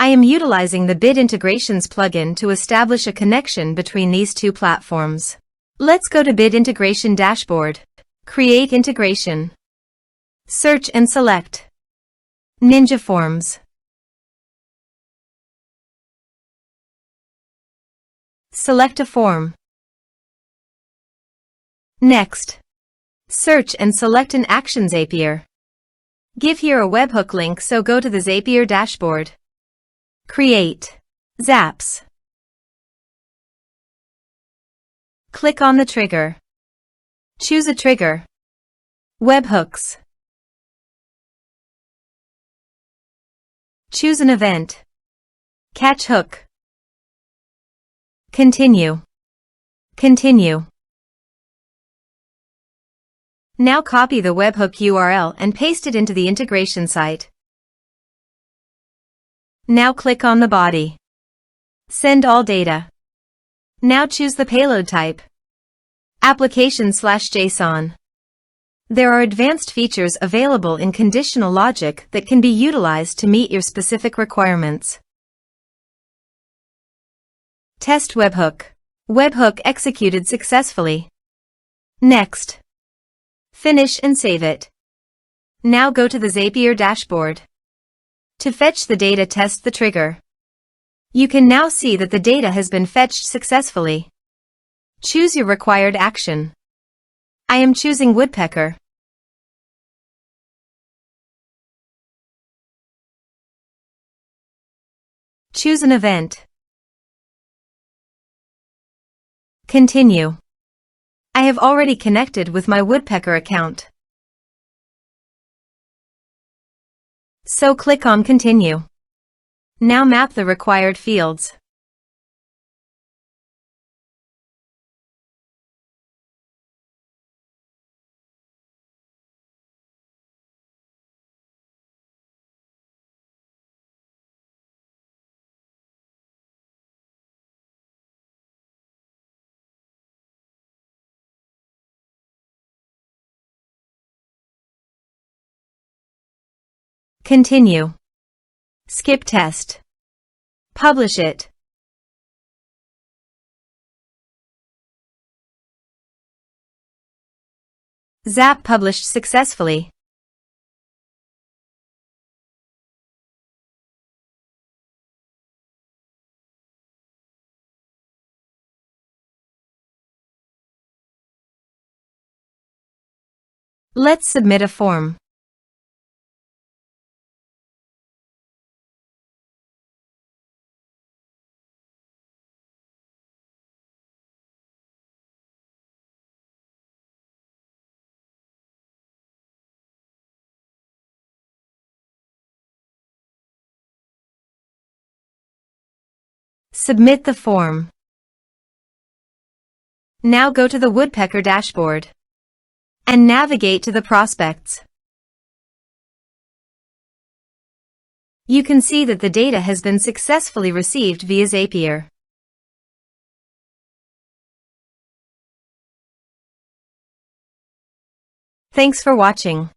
I am utilizing the Bit Integrations plugin to establish a connection between these two platforms. Let's go to Bit Integration Dashboard. Create Integration. Search and select Ninja Forms. Select a form. Next, search and select an action Zapier. Give here a webhook link, so go to the Zapier dashboard. Create Zaps. Click on the trigger. Choose a trigger. Webhooks. Choose an event. Catch hook. Continue. Continue. Now copy the webhook URL and paste it into the integration site. Now click on the body. Send all data. Now choose the payload type. Application/JSON. There are advanced features available in conditional logic that can be utilized to meet your specific requirements. Test webhook. Webhook executed successfully. Next. Finish and save it. Now go to the Zapier dashboard. To fetch the data, test the trigger. You can now see that the data has been fetched successfully. Choose your required action. I am choosing woodpecker. Choose an event. Continue. I have already connected with my woodpecker account, so click on Continue. Now map the required fields. Continue. Skip test. Publish it. Zap published successfully. Let's submit a form. Submit the form. Now go to the woodpecker dashboard and navigate to the prospects. You can see that the data has been successfully received via Zapier. Thanks for watching.